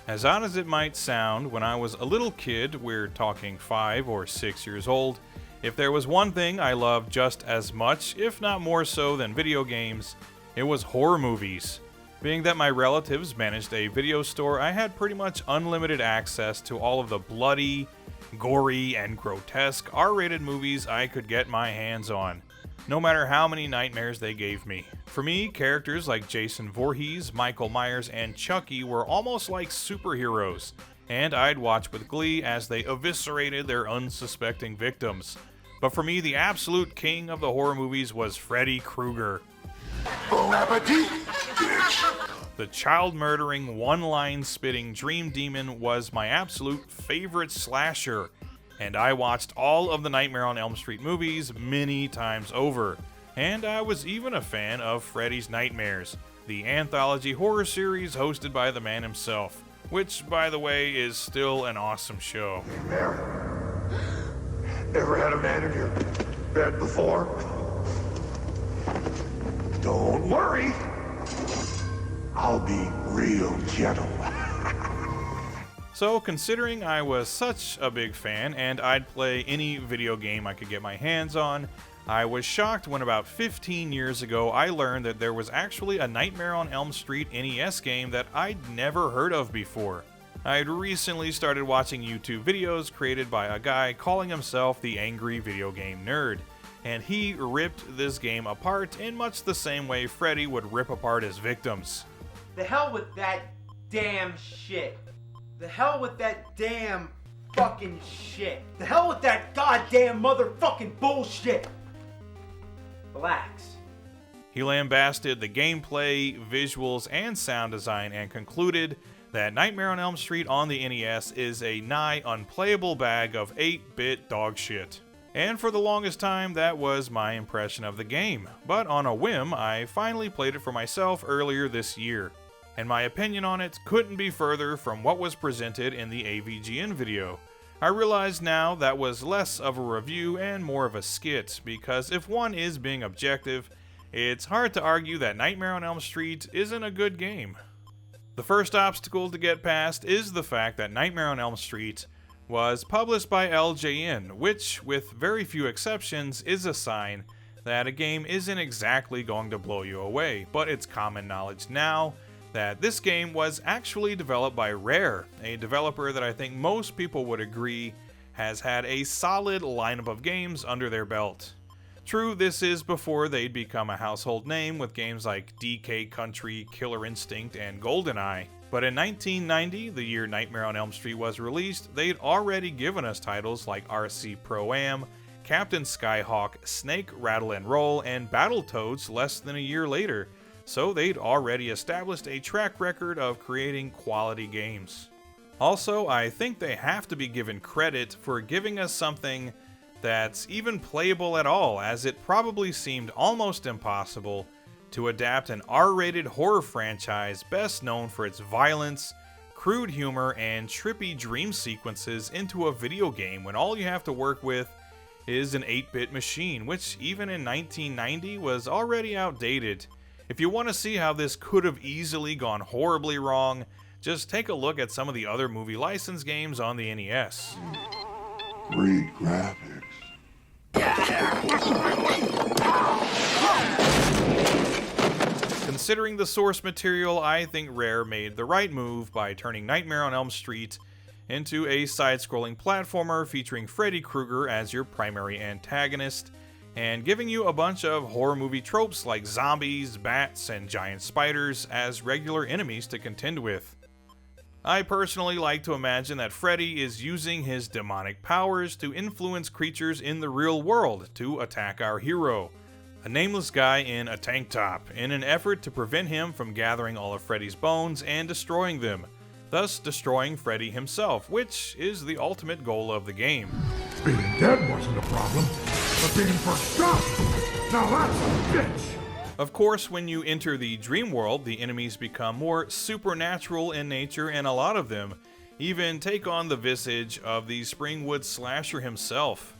As odd as it might sound, when I was a little kid, we're talking 5 or 6 years old, if there was one thing I loved just as much, if not more so than video games, it was horror movies. Being that my relatives managed a video store, I had pretty much unlimited access to all of the bloody, gory, and grotesque R-rated movies I could get my hands on, no matter how many nightmares they gave me. For me, characters like Jason Voorhees, Michael Myers, and Chucky were almost like superheroes, and I'd watch with glee as they eviscerated their unsuspecting victims. But for me, the absolute king of the horror movies was Freddy Krueger. Bon appetit, bitch! The child-murdering, one-line-spitting dream demon was my absolute favorite slasher, and I watched all of the Nightmare on Elm Street movies many times over. And I was even a fan of Freddy's Nightmares, the anthology horror series hosted by the man himself, which, by the way, is still an awesome show. Hey, Mary, ever had a man in your bed before? Don't worry, I'll be real gentle. So, considering I was such a big fan and I'd play any video game I could get my hands on, I was shocked when about 15 years ago I learned that there was actually a Nightmare on Elm Street NES game that I'd never heard of before. I'd recently started watching YouTube videos created by a guy calling himself the Angry Video Game Nerd, and he ripped this game apart in much the same way Freddy would rip apart his victims. The hell with that damn shit. The hell with that damn fucking shit. The hell with that goddamn motherfucking bullshit. Relax. He lambasted the gameplay, visuals, and sound design and concluded that Nightmare on Elm Street on the NES is a nigh unplayable bag of 8-bit dog shit. And for the longest time, that was my impression of the game. But on a whim, I finally played it for myself earlier this year, and my opinion on it couldn't be further from what was presented in the AVGN video. I realize now that was less of a review and more of a skit, because if one is being objective, it's hard to argue that Nightmare on Elm Street isn't a good game. The first obstacle to get past is the fact that Nightmare on Elm Street was published by LJN, which, with very few exceptions, is a sign that a game isn't exactly going to blow you away, but it's common knowledge now that this game was actually developed by Rare, a developer that I think most people would agree has had a solid lineup of games under their belt. True, this is before they'd become a household name with games like DK Country, Killer Instinct, and GoldenEye. But in 1990, the year Nightmare on Elm Street was released, they'd already given us titles like RC Pro-Am, Captain Skyhawk, Snake Rattle and Roll, and Battletoads less than a year later, so they'd already established a track record of creating quality games. Also, I think they have to be given credit for giving us something that's even playable at all, as it probably seemed almost impossible to adapt an R-rated horror franchise best known for its violence, crude humor, and trippy dream sequences into a video game when all you have to work with is an 8-bit machine, which even in 1990 was already outdated. If you want to see how this could have easily gone horribly wrong, just take a look at some of the other movie license games on the NES. Great graphics. Considering the source material, I think Rare made the right move by turning Nightmare on Elm Street into a side-scrolling platformer featuring Freddy Krueger as your primary antagonist, and giving you a bunch of horror movie tropes like zombies, bats, and giant spiders as regular enemies to contend with. I personally like to imagine that Freddy is using his demonic powers to influence creatures in the real world to attack our hero, a nameless guy in a tank top, in an effort to prevent him from gathering all of Freddy's bones and destroying them, thus destroying Freddy himself, which is the ultimate goal of the game. Being dead wasn't a problem, but being forgot, now that's a bitch! Of course, when you enter the dream world, the enemies become more supernatural in nature, and a lot of them even take on the visage of the Springwood slasher himself.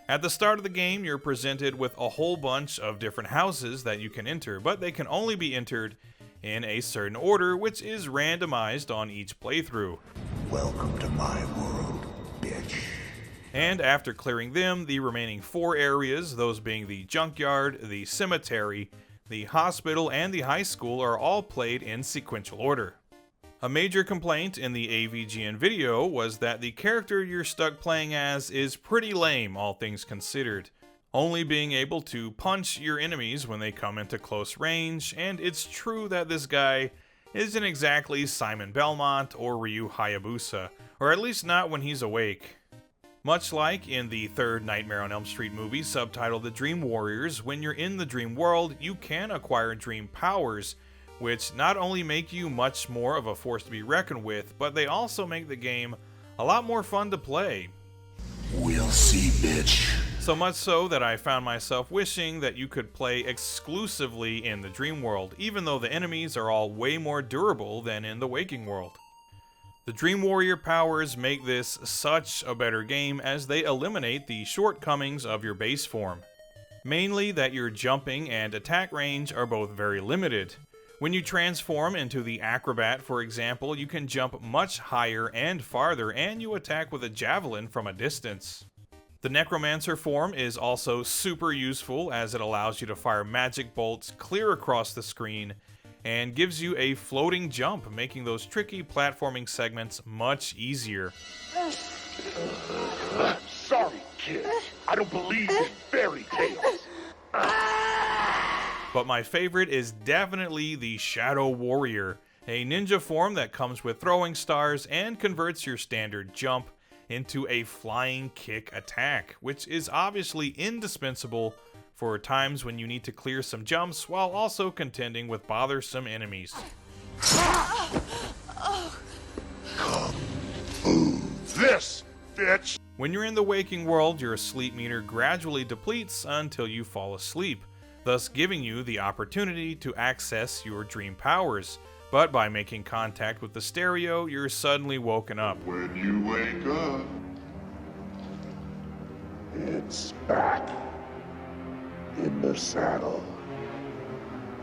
At the start of the game, you're presented with a whole bunch of different houses that you can enter, but they can only be entered in a certain order, which is randomized on each playthrough. Welcome to my world, bitch. And after clearing them, the remaining 4 areas, those being the junkyard, the cemetery, the hospital, and the high school, are all played in sequential order. A major complaint in the AVGN video was that the character you're stuck playing as is pretty lame, all things considered, only being able to punch your enemies when they come into close range, and it's true that this guy isn't exactly Simon Belmont or Ryu Hayabusa, or at least not when he's awake. Much like in the third Nightmare on Elm Street movie subtitled The Dream Warriors, when you're in the dream world, you can acquire dream powers, which not only make you much more of a force to be reckoned with, but they also make the game a lot more fun to play. We'll see, bitch. So much so that I found myself wishing that you could play exclusively in the dream world, even though the enemies are all way more durable than in the waking world. The Dream Warrior powers make this such a better game as they eliminate the shortcomings of your base form. Mainly that your jumping and attack range are both very limited. When you transform into the Acrobat, for example, you can jump much higher and farther, and you attack with a javelin from a distance. The Necromancer form is also super useful as it allows you to fire magic bolts clear across the screen and gives you a floating jump, making those tricky platforming segments much easier. Sorry, kid. I don't believe in fairy tales. But my favorite is definitely the Shadow Warrior, a ninja form that comes with throwing stars and converts your standard jump into a flying kick attack, which is obviously indispensable for times when you need to clear some jumps while also contending with bothersome enemies. This, bitch! When you're in the waking world, your sleep meter gradually depletes until you fall asleep, thus giving you the opportunity to access your dream powers. But by making contact with the stereo, you're suddenly woken up. When you wake up, it's back in the saddle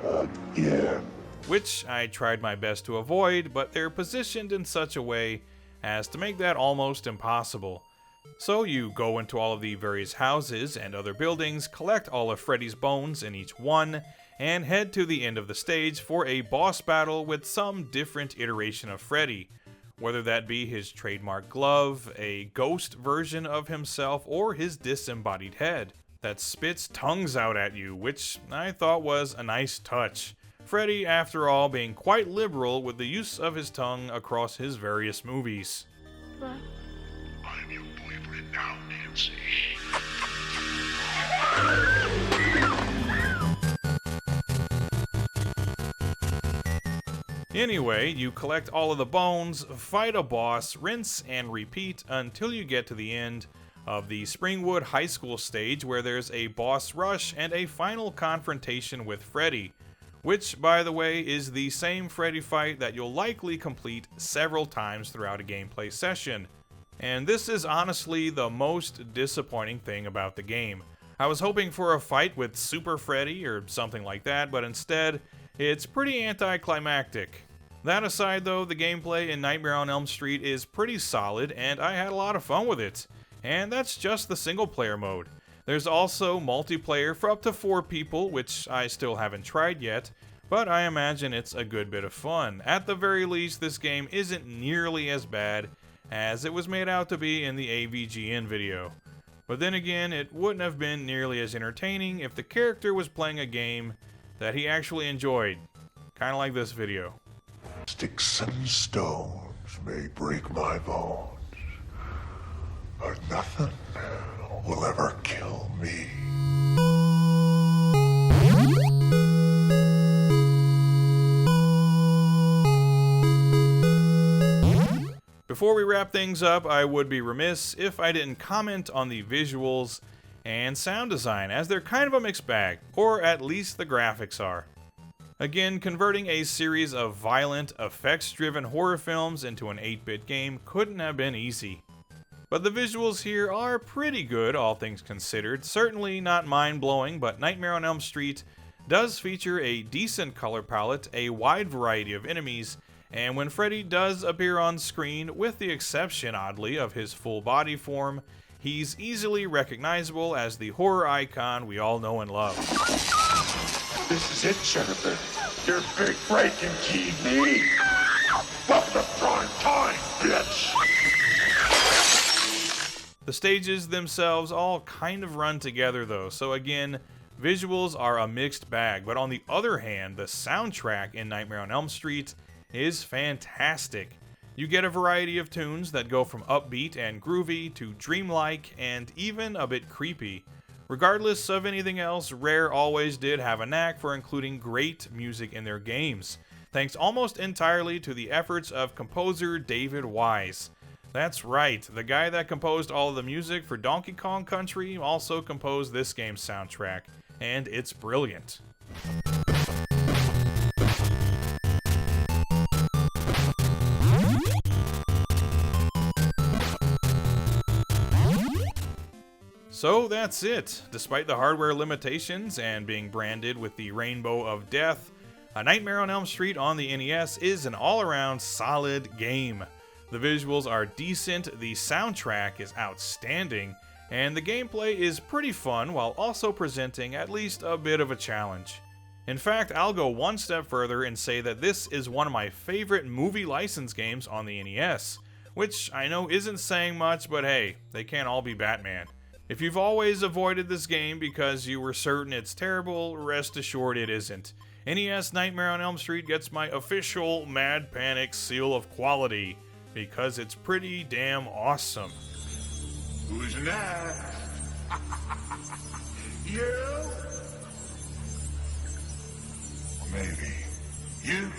again. Which I tried my best to avoid, but they're positioned in such a way as to make that almost impossible. So you go into all of the various houses and other buildings, collect all of Freddy's bones in each one, and head to the end of the stage for a boss battle with some different iteration of Freddy, whether that be his trademark glove, a ghost version of himself, or his disembodied head that spits tongues out at you, which I thought was a nice touch. Freddy, after all, being quite liberal with the use of his tongue across his various movies. I'm your boyfriend now, Nancy. Anyway, you collect all of the bones, fight a boss, rinse and repeat until you get to the end of the Springwood High School stage, where there's a boss rush and a final confrontation with Freddy, which, by the way, is the same Freddy fight that you'll likely complete several times throughout a gameplay session. And this is honestly the most disappointing thing about the game. I was hoping for a fight with Super Freddy or something like that, but instead, it's pretty anticlimactic. That aside though, the gameplay in Nightmare on Elm Street is pretty solid, and I had a lot of fun with it. And that's just the single player mode. There's also multiplayer for up to 4 people, which I still haven't tried yet, but I imagine it's a good bit of fun. At the very least, this game isn't nearly as bad as it was made out to be in the AVGN video. But then again, it wouldn't have been nearly as entertaining if the character was playing a game that he actually enjoyed. Kinda like this video. Sticks and stones may break my bones, but nothing will ever kill me. Before we wrap things up, I would be remiss if I didn't comment on the visuals and sound design, as they're kind of a mixed bag, or at least the graphics are. Again, converting a series of violent, effects-driven horror films into an 8-bit game couldn't have been easy. But the visuals here are pretty good, all things considered. Certainly not mind-blowing, but Nightmare on Elm Street does feature a decent color palette, a wide variety of enemies, and when Freddy does appear on screen, with the exception, oddly, of his full body form, he's easily recognizable as the horror icon we all know and love. This is it, Jennifer. Your big break in TV. Welcome to prime time, bitch. The stages themselves all kind of run together though, so again, visuals are a mixed bag, but on the other hand, the soundtrack in Nightmare on Elm Street is fantastic. You get a variety of tunes that go from upbeat and groovy to dreamlike and even a bit creepy. Regardless of anything else, Rare always did have a knack for including great music in their games, thanks almost entirely to the efforts of composer David Wise. That's right, the guy that composed all of the music for Donkey Kong Country also composed this game's soundtrack, and it's brilliant. So that's it. Despite the hardware limitations and being branded with the Rainbow of Death, A Nightmare on Elm Street on the NES is an all-around solid game. The visuals are decent, the soundtrack is outstanding, and the gameplay is pretty fun while also presenting at least a bit of a challenge. In fact, I'll go one step further and say that this is one of my favorite movie license games on the NES, which I know isn't saying much, but hey, they can't all be Batman. If you've always avoided this game because you were certain it's terrible, rest assured it isn't. NES Nightmare on Elm Street gets my official Mad Panic seal of quality, because it's pretty damn awesome. Who's next? You? Or maybe you?